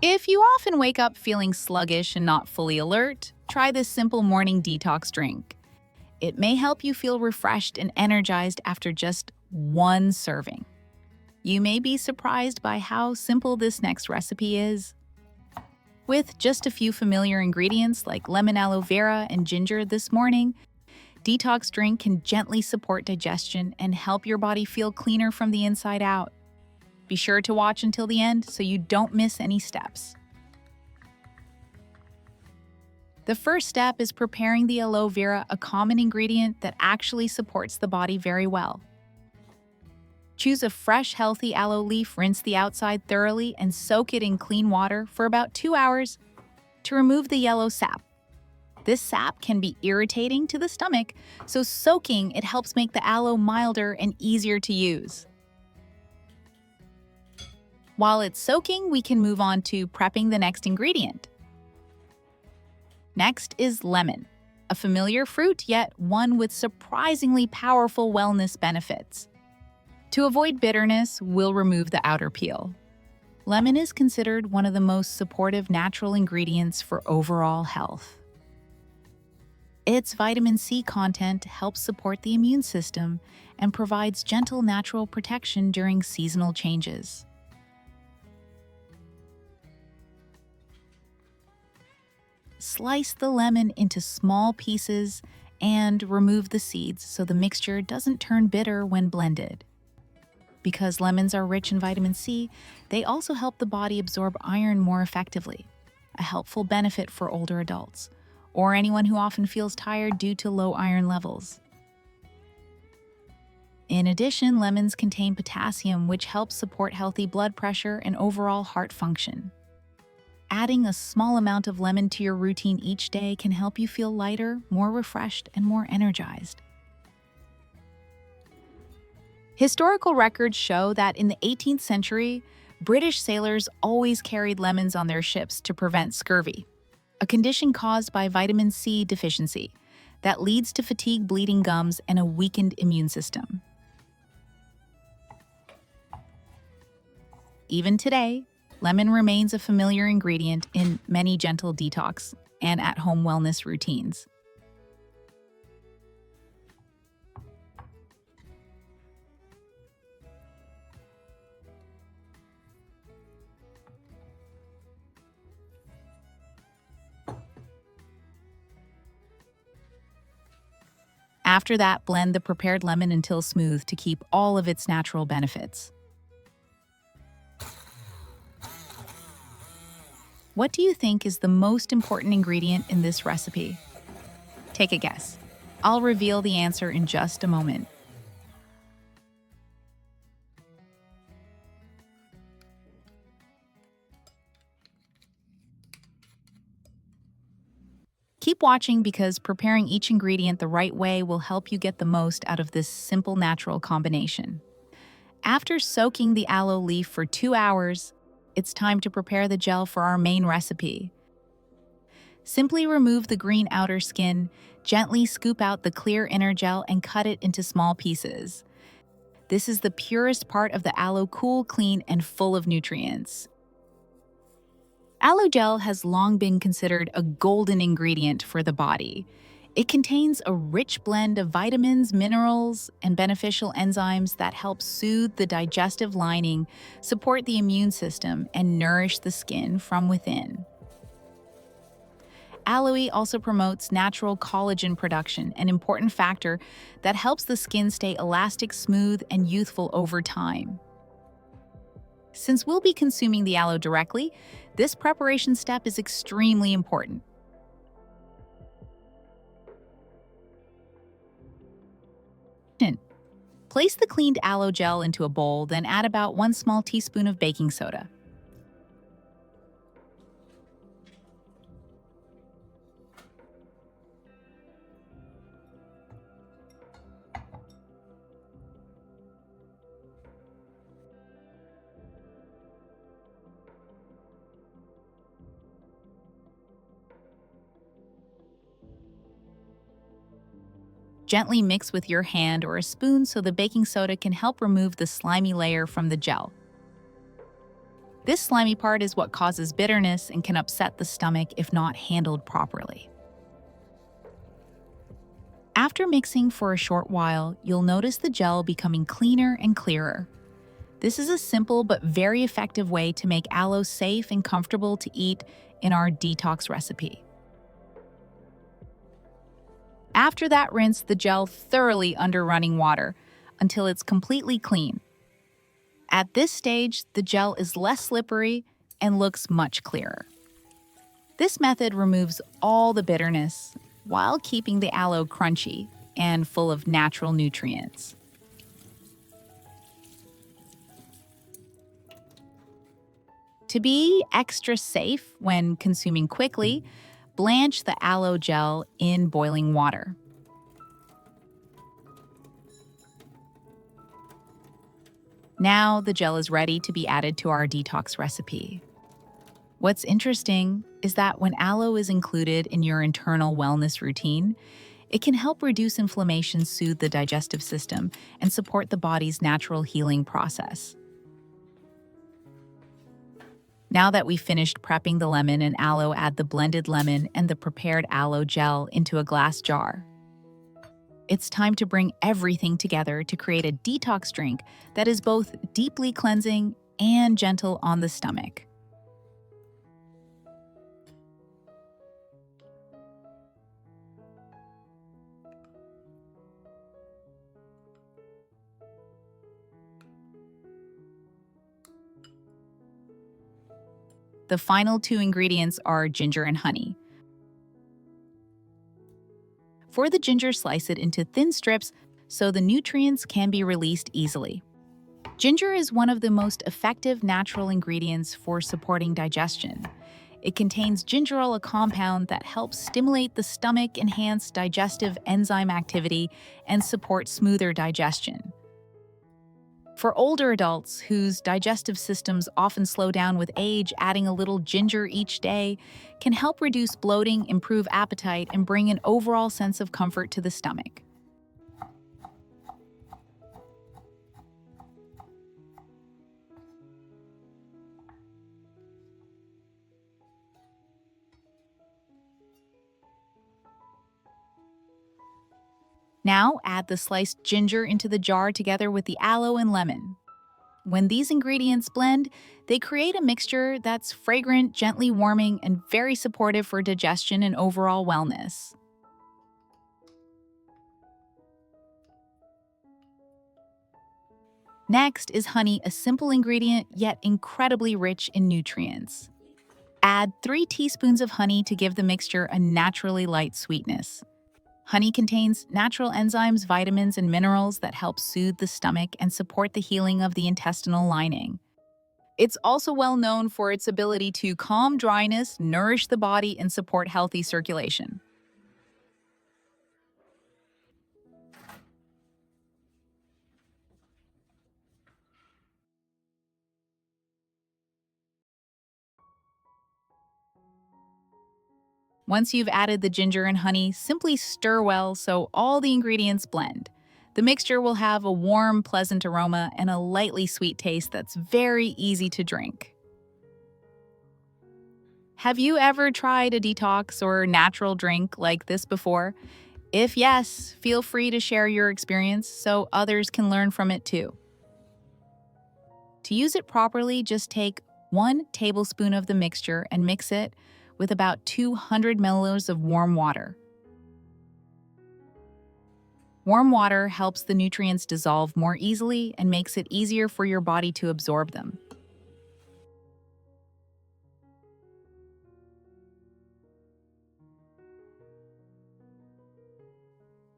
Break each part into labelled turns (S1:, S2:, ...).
S1: If you often wake up feeling sluggish and not fully alert, try this simple morning detox drink. It may help you feel refreshed and energized after just one serving. You may be surprised by how simple this next recipe is. With just a few familiar ingredients like lemon aloe vera and ginger this morning, detox drink can gently support digestion and help your body feel cleaner from the inside out. Be sure to watch until the end so you don't miss any steps. The first step is preparing the aloe vera, a common ingredient that actually supports the body very well. Choose a fresh, healthy aloe leaf, rinse the outside thoroughly, and soak it in clean water for about 2 hours to remove the yellow sap. This sap can be irritating to the stomach, so soaking it helps make the aloe milder and easier to use. While it's soaking, we can move on to prepping the next ingredient. Next is lemon, a familiar fruit, yet one with surprisingly powerful wellness benefits. To avoid bitterness, we'll remove the outer peel. Lemon is considered one of the most supportive natural ingredients for overall health. Its vitamin C content helps support the immune system and provides gentle natural protection during seasonal changes. Slice the lemon into small pieces and remove the seeds so the mixture doesn't turn bitter when blended. Because lemons are rich in vitamin C, they also help the body absorb iron more effectively, a helpful benefit for older adults, or anyone who often feels tired due to low iron levels. In addition, lemons contain potassium, which helps support healthy blood pressure and overall heart function. Adding a small amount of lemon to your routine each day can help you feel lighter, more refreshed, and more energized. Historical records show that in the 18th century, British sailors always carried lemons on their ships to prevent scurvy, a condition caused by vitamin C deficiency that leads to fatigue, bleeding gums, and a weakened immune system. Even today, lemon remains a familiar ingredient in many gentle detox and at-home wellness routines. After that, blend the prepared lemon until smooth to keep all of its natural benefits. What do you think is the most important ingredient in this recipe? Take a guess. I'll reveal the answer in just a moment. Keep watching because preparing each ingredient the right way will help you get the most out of this simple natural combination. After soaking the aloe leaf for 2 hours, it's time to prepare the gel for our main recipe. Simply remove the green outer skin, gently scoop out the clear inner gel, and cut it into small pieces. This is the purest part of the aloe, cool, clean, and full of nutrients. Aloe gel has long been considered a golden ingredient for the body. It contains a rich blend of vitamins, minerals, and beneficial enzymes that help soothe the digestive lining, support the immune system, and nourish the skin from within. Aloe also promotes natural collagen production, an important factor that helps the skin stay elastic, smooth, and youthful over time. Since we'll be consuming the aloe directly, this preparation step is extremely important. Place the cleaned aloe gel into a bowl, then add about 1 small teaspoon of baking soda. Gently mix with your hand or a spoon so the baking soda can help remove the slimy layer from the gel. This slimy part is what causes bitterness and can upset the stomach if not handled properly. After mixing for a short while, you'll notice the gel becoming cleaner and clearer. This is a simple but very effective way to make aloe safe and comfortable to eat in our detox recipe. After that, rinse the gel thoroughly under running water until it's completely clean. At this stage, the gel is less slippery and looks much clearer. This method removes all the bitterness while keeping the aloe crunchy and full of natural nutrients. To be extra safe when consuming quickly, blanch the aloe gel in boiling water. Now the gel is ready to be added to our detox recipe. What's interesting is that when aloe is included in your internal wellness routine, it can help reduce inflammation, soothe the digestive system, and support the body's natural healing process. Now that we've finished prepping the lemon and aloe, add the blended lemon and the prepared aloe gel into a glass jar. It's time to bring everything together to create a detox drink that is both deeply cleansing and gentle on the stomach. The final two ingredients are ginger and honey. For the ginger, slice it into thin strips so the nutrients can be released easily. Ginger is one of the most effective natural ingredients for supporting digestion. It contains gingerol, a compound that helps stimulate the stomach, enhance digestive enzyme activity, and support smoother digestion. For older adults whose digestive systems often slow down with age, adding a little ginger each day can help reduce bloating, improve appetite, and bring an overall sense of comfort to the stomach. Now add the sliced ginger into the jar together with the aloe and lemon. When these ingredients blend, they create a mixture that's fragrant, gently warming, and very supportive for digestion and overall wellness. Next is honey, a simple ingredient yet incredibly rich in nutrients. Add 3 teaspoons of honey to give the mixture a naturally light sweetness. Honey contains natural enzymes, vitamins, and minerals that help soothe the stomach and support the healing of the intestinal lining. It's also well known for its ability to calm dryness, nourish the body, and support healthy circulation. Once you've added the ginger and honey, simply stir well so all the ingredients blend. The mixture will have a warm, pleasant aroma and a lightly sweet taste that's very easy to drink. Have you ever tried a detox or natural drink like this before? If yes, feel free to share your experience so others can learn from it too. To use it properly, just take 1 tablespoon of the mixture and mix it with about 200 milliliters of warm water. Warm water helps the nutrients dissolve more easily and makes it easier for your body to absorb them.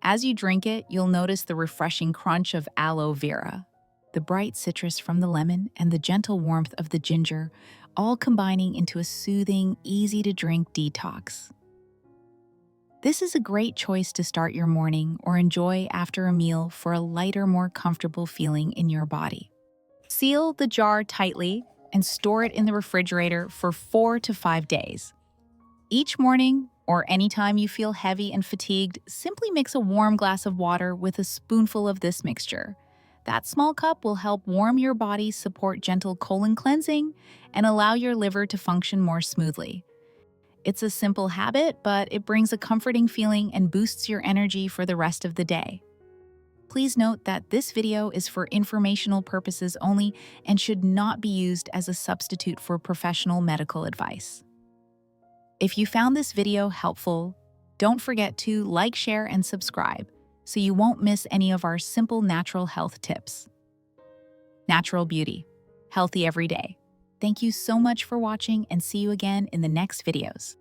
S1: As you drink it, you'll notice the refreshing crunch of aloe vera, the bright citrus from the lemon, and the gentle warmth of the ginger, all combining into a soothing, easy-to-drink detox. This is a great choice to start your morning or enjoy after a meal for a lighter, more comfortable feeling in your body. Seal the jar tightly and store it in the refrigerator for 4 to 5 days. Each morning, or anytime you feel heavy and fatigued, simply mix a warm glass of water with a spoonful of this mixture. That small cup will help warm your body, support gentle colon cleansing, and allow your liver to function more smoothly. It's a simple habit, but it brings a comforting feeling and boosts your energy for the rest of the day. Please note that this video is for informational purposes only and should not be used as a substitute for professional medical advice. If you found this video helpful, don't forget to like, share, and subscribe so you won't miss any of our simple natural health tips. Natural beauty, healthy every day. Thank you so much for watching and see you again in the next videos.